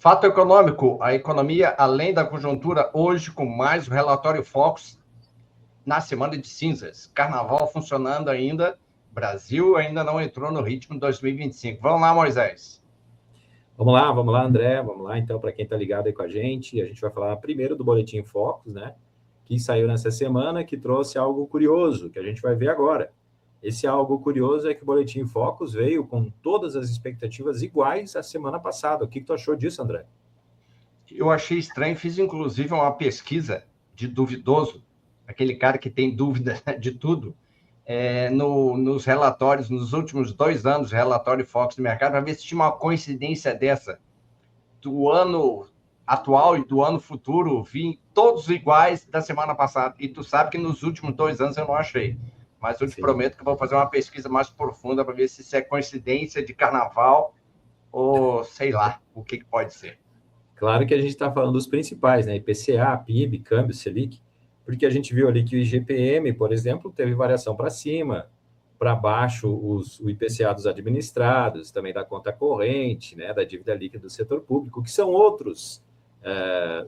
Fato econômico, a economia além da conjuntura, hoje com mais o relatório Focus na semana de cinzas. Carnaval funcionando ainda, Brasil ainda não entrou no ritmo de 2025. Vamos lá, Moisés. Vamos lá, André, vamos lá, então, para quem está ligado aí com a gente vai falar primeiro do Boletim Focus, né, que saiu nessa semana, que trouxe algo curioso, que a gente vai ver agora. Esse algo curioso é que o Boletim Focus veio com todas as expectativas iguais à semana passada. O que tu achou disso, André? Eu achei estranho, fiz inclusive uma pesquisa de duvidoso, aquele cara que tem dúvida de tudo, nos relatórios, nos últimos 2 anos, relatório Focus do mercado, para ver se tinha uma coincidência dessa, do ano atual e do ano futuro, vim todos iguais da semana passada. E tu sabe que nos últimos 2 anos eu não achei. Mas eu te prometo que vou fazer uma pesquisa mais profunda para ver se isso é coincidência de carnaval ou sei lá o que pode ser. Claro que a gente está falando dos principais, né? IPCA, PIB, câmbio, Selic, porque a gente viu ali que o IGPM, por exemplo, teve variação para cima, para baixo o IPCA dos administrados, também da conta corrente, né, da dívida líquida do setor público, que são outros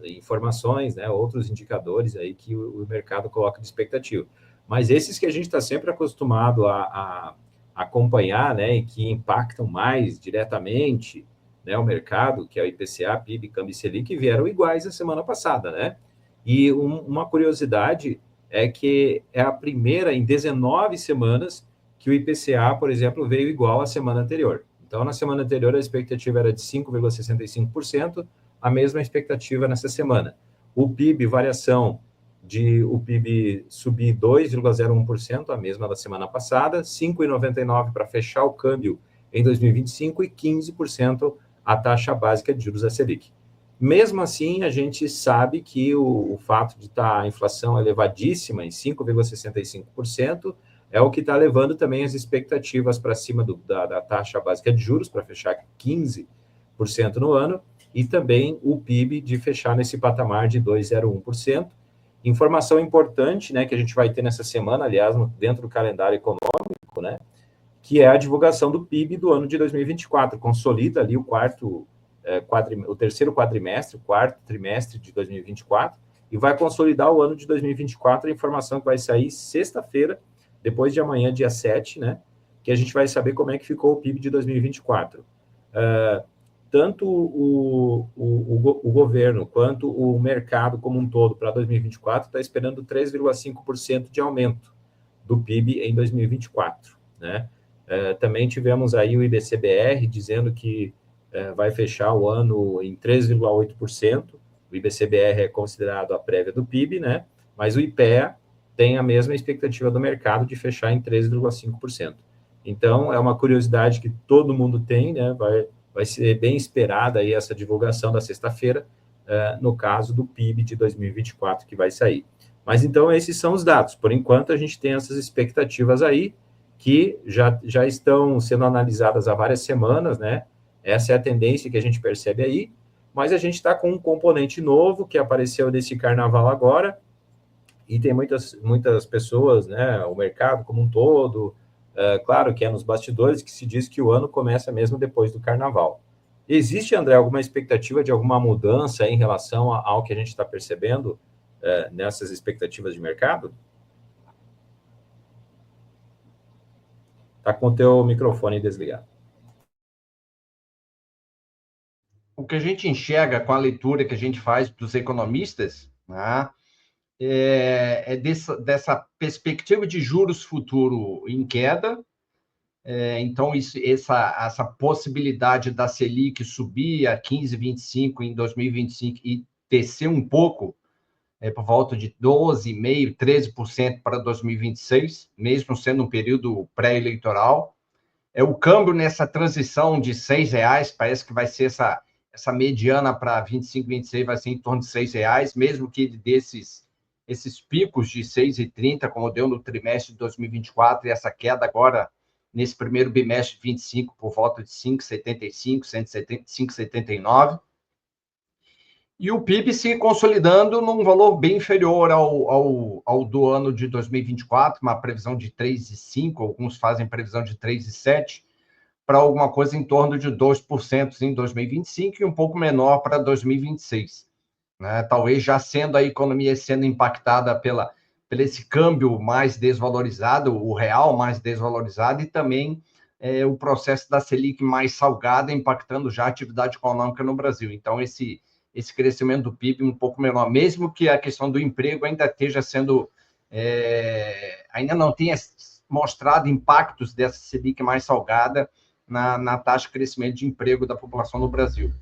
informações, né, outros indicadores aí que o mercado coloca de expectativa. Mas esses que a gente está sempre acostumado a acompanhar, né, e que impactam mais diretamente, né, o mercado, que é o IPCA, PIB, câmbio e Selic, vieram iguais a semana passada, né? E uma curiosidade é que é a primeira em 19 semanas que o IPCA, por exemplo, veio igual à semana anterior. Então, na semana anterior, a expectativa era de 5,65%, a mesma expectativa nessa semana. O PIB, variação de o PIB subir 2,01%, a mesma da semana passada, 5,99% para fechar o câmbio em 2025 e 15% a taxa básica de juros da Selic. Mesmo assim, a gente sabe que o fato de estar a inflação elevadíssima, em 5,65%, é o que está levando também as expectativas para cima da taxa básica de juros, para fechar 15% no ano, e também o PIB de fechar nesse patamar de 2,01%. Informação importante, né, que a gente vai ter nessa semana, aliás, dentro do calendário econômico, né, que é a divulgação do PIB do ano de 2024, consolida ali o terceiro quadrimestre, o quarto trimestre de 2024, e vai consolidar o ano de 2024, a informação que vai sair sexta-feira, depois de amanhã, dia 7, né, que a gente vai saber como é que ficou o PIB de 2024. Tanto o governo quanto o mercado como um todo para 2024 está esperando 3,5% de aumento do PIB em 2024, né? Também tivemos aí o IBCBR dizendo que vai fechar o ano em 3,8%. O IBCBR é considerado a prévia do PIB, né? Mas o IPEA tem a mesma expectativa do mercado de fechar em 3,5%. Então, é uma curiosidade que todo mundo tem, né? Vai ser bem esperada aí essa divulgação da sexta-feira, no caso do PIB de 2024 que vai sair. Mas, então, esses são os dados. Por enquanto, a gente tem essas expectativas aí, que já estão sendo analisadas há várias semanas, né? Essa é a tendência que a gente percebe aí, mas a gente está com um componente novo que apareceu nesse carnaval agora, e tem muitas pessoas, né? O mercado como um todo, claro que é nos bastidores que se diz que o ano começa mesmo depois do carnaval. Existe, André, alguma expectativa de alguma mudança em relação ao que a gente está percebendo nessas expectativas de mercado? Está com o teu microfone desligado. O que a gente enxerga com a leitura que a gente faz dos economistas, né, dessa perspectiva de juros futuro em queda. Então, essa possibilidade da Selic subir a 15,25 em 2025 e descer um pouco, por volta de 12,5%, 13% para 2026, mesmo sendo um período pré-eleitoral. O câmbio nessa transição de R$6, parece que vai ser essa mediana para 25, 26, vai ser em torno de R$6, mesmo que desses esses picos de 6,30, como deu no trimestre de 2024, e essa queda agora, nesse primeiro bimestre de 25, por volta de 5,75, 5,79. E o PIB se consolidando num valor bem inferior ao do ano de 2024, uma previsão de 3,5, alguns fazem previsão de 3,7, para alguma coisa em torno de 2% em 2025 e um pouco menor para 2026. Né? Talvez já sendo a economia sendo impactada pelo esse câmbio mais desvalorizado, o real mais desvalorizado, e também o processo da Selic mais salgada, impactando já a atividade econômica no Brasil. Então, esse crescimento do PIB um pouco menor, mesmo que a questão do emprego ainda esteja sendo, ainda não tenha mostrado impactos dessa Selic mais salgada na taxa de crescimento de emprego da população no Brasil.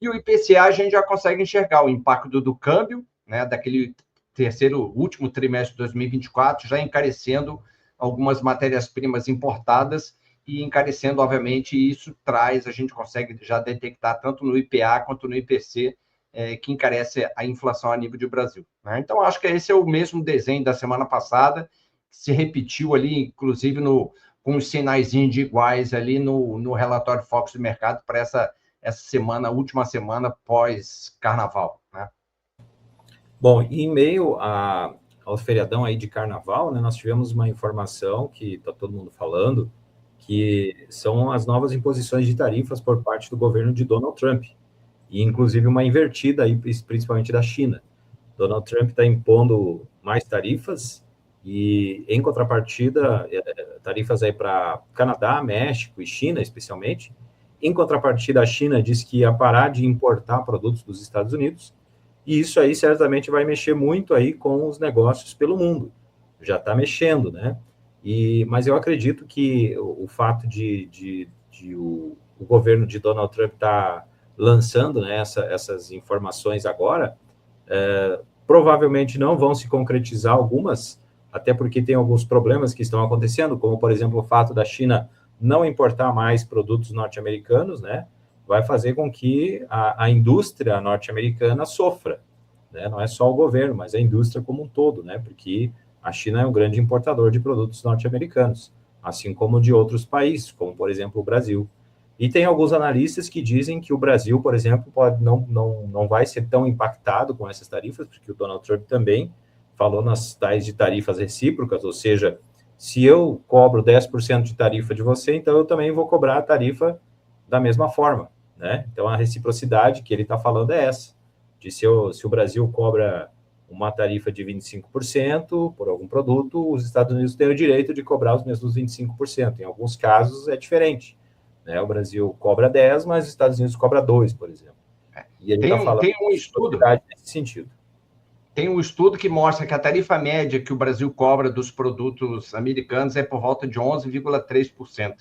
E o IPCA a gente já consegue enxergar o impacto do câmbio, né, daquele último trimestre de 2024, já encarecendo algumas matérias-primas importadas e encarecendo, obviamente, e isso a gente consegue já detectar tanto no IPA quanto no IPC, que encarece a inflação a nível de Brasil. Né? Então, acho que esse é o mesmo desenho da semana passada, que se repetiu ali, inclusive, com os sinais de iguais ali no relatório Focus de Mercado para essa semana, última semana pós-carnaval, né? Bom, em meio ao feriadão aí de carnaval, né, nós tivemos uma informação que está todo mundo falando, que são as novas imposições de tarifas por parte do governo de Donald Trump, e inclusive uma invertida aí, principalmente da China. Donald Trump está impondo mais tarifas e, em contrapartida, tarifas aí para Canadá, México e China, especialmente. Em contrapartida, a China disse que ia parar de importar produtos dos Estados Unidos, e isso aí certamente vai mexer muito aí com os negócios pelo mundo. Já está mexendo, né? Mas eu acredito que o fato de o governo de Donald Trump estar lançando, né, essas informações agora, provavelmente não vão se concretizar algumas, até porque tem alguns problemas que estão acontecendo, como, por exemplo, o fato da China não importar mais produtos norte-americanos, né, vai fazer com que a indústria norte-americana sofra, né, não é só o governo, mas a indústria como um todo, né, porque a China é um grande importador de produtos norte-americanos, assim como de outros países, como, por exemplo, o Brasil. E tem alguns analistas que dizem que o Brasil, por exemplo, não vai ser tão impactado com essas tarifas, porque o Donald Trump também falou nas tais de tarifas recíprocas, ou seja, se eu cobro 10% de tarifa de você, então eu também vou cobrar a tarifa da mesma forma, né? Então, a reciprocidade que ele está falando é essa, de se o Brasil cobra uma tarifa de 25% por algum produto, os Estados Unidos têm o direito de cobrar os mesmos 25%. Em alguns casos é diferente. Né? O Brasil cobra 10%, mas os Estados Unidos cobra 2%, por exemplo. E ele está falando tem um estudo nesse sentido. Tem um estudo que mostra que a tarifa média que o Brasil cobra dos produtos americanos é por volta de 11,3%.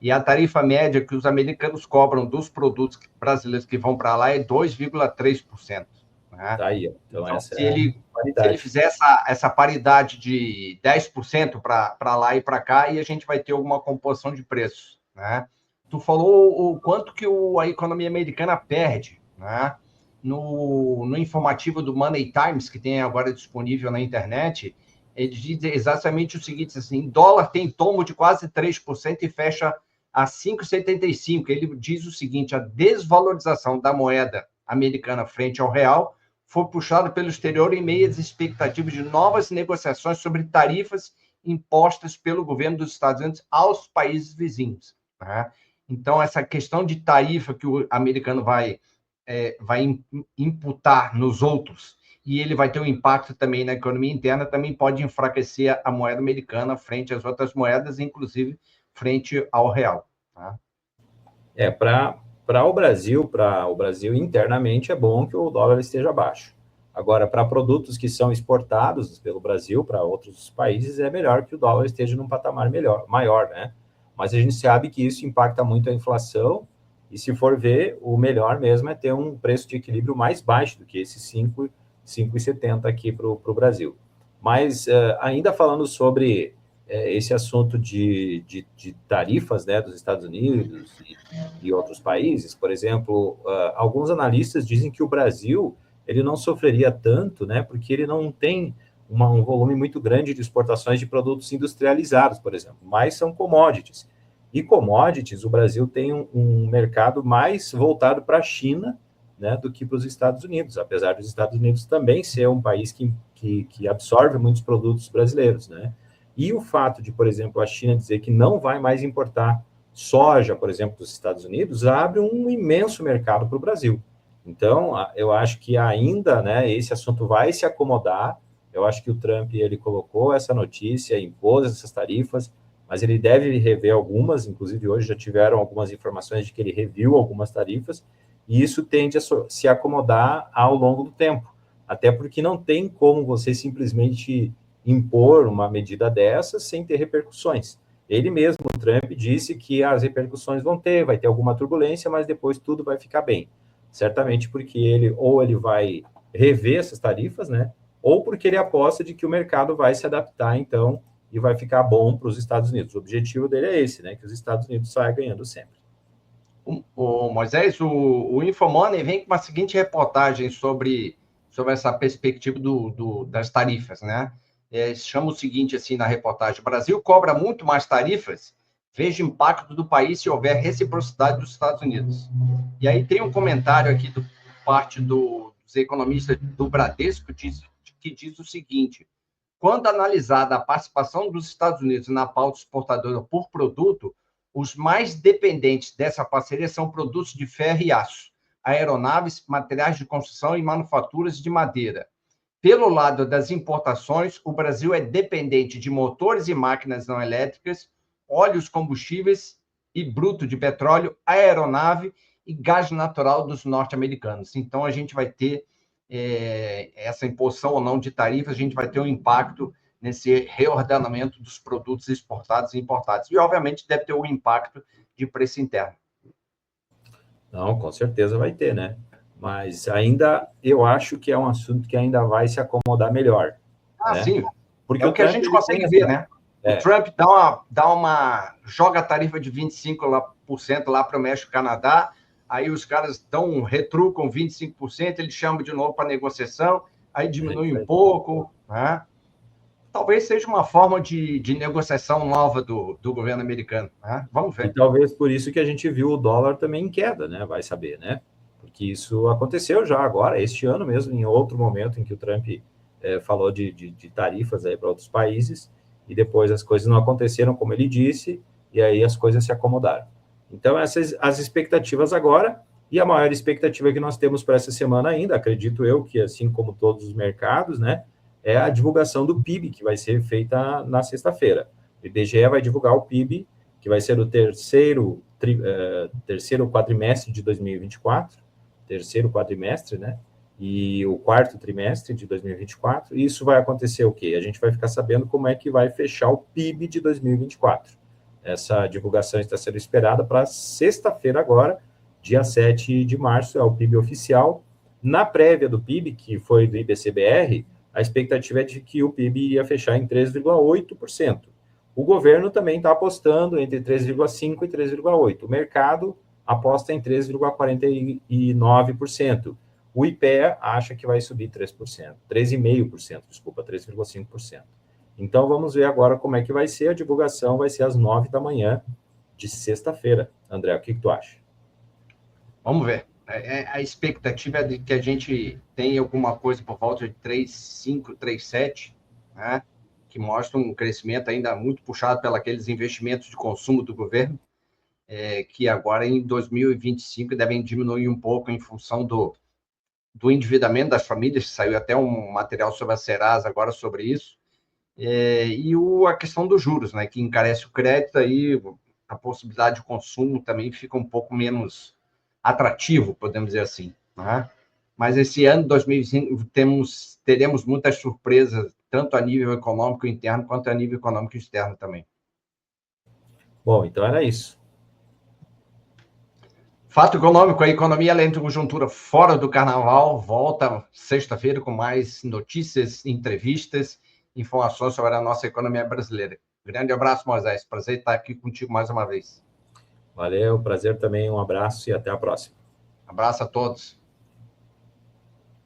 E a tarifa média que os americanos cobram dos produtos brasileiros que vão para lá é 2,3%. Né? Tá aí. Então se ele fizer essa paridade de 10% para lá e para cá, e a gente vai ter alguma composição de preços. Né? Tu falou o quanto que a economia americana perde, né? No informativo do Money Times, que tem agora disponível na internet, ele diz exatamente o seguinte, assim, dólar tem tombo de quase 3% e fecha a 5,75. Ele diz o seguinte, a desvalorização da moeda americana frente ao real foi puxada pelo exterior em meio às expectativas de novas negociações sobre tarifas impostas pelo governo dos Estados Unidos aos países vizinhos. Né? Então, essa questão de tarifa que o americano vai imputar nos outros, e ele vai ter um impacto também na economia interna, também pode enfraquecer a moeda americana frente às outras moedas, inclusive frente ao real. Tá? Para o Brasil internamente é bom que o dólar esteja baixo. Agora, para produtos que são exportados pelo Brasil para outros países, é melhor que o dólar esteja num patamar maior, né? Mas a gente sabe que isso impacta muito a inflação, e se for ver, o melhor mesmo é ter um preço de equilíbrio mais baixo do que esse 5,70 aqui para o Brasil. Mas, ainda falando sobre esse assunto de tarifas, né, dos Estados Unidos e outros países, por exemplo, alguns analistas dizem que o Brasil ele não sofreria tanto, né, porque ele não tem um volume muito grande de exportações de produtos industrializados, por exemplo, mas são commodities. E commodities, o Brasil tem um mercado mais voltado para a China, né, do que para os Estados Unidos, apesar dos Estados Unidos também ser um país que absorve muitos produtos brasileiros, né? E o fato de, por exemplo, a China dizer que não vai mais importar soja, por exemplo, dos Estados Unidos, abre um imenso mercado para o Brasil. Então, eu acho que ainda, né, esse assunto vai se acomodar. Eu acho que o Trump, ele colocou essa notícia, impôs essas tarifas, mas ele deve rever algumas, inclusive hoje já tiveram algumas informações de que ele reviu algumas tarifas, e isso tende a se acomodar ao longo do tempo, até porque não tem como você simplesmente impor uma medida dessas sem ter repercussões. Ele mesmo, o Trump, disse que as repercussões vão ter, vai ter alguma turbulência, mas depois tudo vai ficar bem. Certamente porque ele vai rever essas tarifas, né? Ou porque ele aposta de que o mercado vai se adaptar, então, e vai ficar bom para os Estados Unidos. O objetivo dele é esse, né? Que os Estados Unidos saiam ganhando sempre. O Moisés, o Infomoney vem com uma seguinte reportagem sobre essa perspectiva das tarifas, né? Chama o seguinte, assim, na reportagem: o Brasil cobra muito mais tarifas, veja o impacto do país se houver reciprocidade dos Estados Unidos. E aí tem um comentário aqui do parte dos economistas do Bradesco que diz o seguinte: quando analisada a participação dos Estados Unidos na pauta exportadora por produto, os mais dependentes dessa parceria são produtos de ferro e aço, aeronaves, materiais de construção e manufaturas de madeira. Pelo lado das importações, o Brasil é dependente de motores e máquinas não elétricas, óleos combustíveis e bruto de petróleo, aeronave e gás natural dos norte-americanos. Então, a gente vai ter essa imposição ou não de tarifas, a gente vai ter um impacto nesse reordenamento dos produtos exportados e importados. E, obviamente, deve ter um impacto de preço interno. Não, com certeza vai ter, né? Mas ainda, eu acho que é um assunto que ainda vai se acomodar melhor. Né? Sim. Porque é o que a gente consegue ver, né? O Trump joga a tarifa de 25% lá para o México e Canadá, aí os caras retrucam 25%, ele chama de novo para negociação, aí diminui um pouco, né? Talvez seja uma forma de negociação nova do governo americano, né? Vamos ver. E talvez por isso que a gente viu o dólar também em queda, né? Vai saber, né? Porque isso aconteceu já agora, este ano mesmo, em outro momento em que o Trump falou de tarifas aí para outros países, e depois as coisas não aconteceram como ele disse, e aí as coisas se acomodaram. Então, essas as expectativas agora, e a maior expectativa que nós temos para essa semana ainda, acredito eu, que assim como todos os mercados, né, é a divulgação do PIB, que vai ser feita na sexta-feira. O IBGE vai divulgar o PIB, que vai ser o terceiro quadrimestre de 2024, terceiro quadrimestre, né? E o quarto trimestre de 2024. E isso vai acontecer o quê? A gente vai ficar sabendo como é que vai fechar o PIB de 2024. Essa divulgação está sendo esperada para sexta-feira agora, dia 7 de março, é o PIB oficial. Na prévia do PIB, que foi do IBCBR, a expectativa é de que o PIB ia fechar em 3,8%. O governo também está apostando entre 3,5% e 3,8%. O mercado aposta em 3,49%. O IPEA acha que vai subir 3%, 3,5%, desculpa, 3,5%. Então, vamos ver agora como é que vai ser. A divulgação vai ser às 9 da manhã de sexta-feira. André, o que tu acha? Vamos ver. A expectativa é de que a gente tenha alguma coisa por volta de 3,5, 3,7, né? Que mostra um crescimento ainda muito puxado pelos aqueles investimentos de consumo do governo, que agora em 2025 devem diminuir um pouco em função do endividamento das famílias. Saiu até um material sobre a Serasa agora sobre isso, e a questão dos juros, né, que encarece o crédito, aí a possibilidade de consumo também fica um pouco menos atrativo, podemos dizer assim, né? Mas esse ano, 2025, teremos muitas surpresas, tanto a nível econômico interno, quanto a nível econômico externo também. Bom, então era isso. Fato econômico, a economia além de conjuntura fora do carnaval, volta sexta-feira com mais notícias, entrevistas, informações sobre a nossa economia brasileira. Grande abraço, Moisés. Prazer estar aqui contigo mais uma vez. Valeu, prazer também, um abraço e até a próxima. Abraço a todos.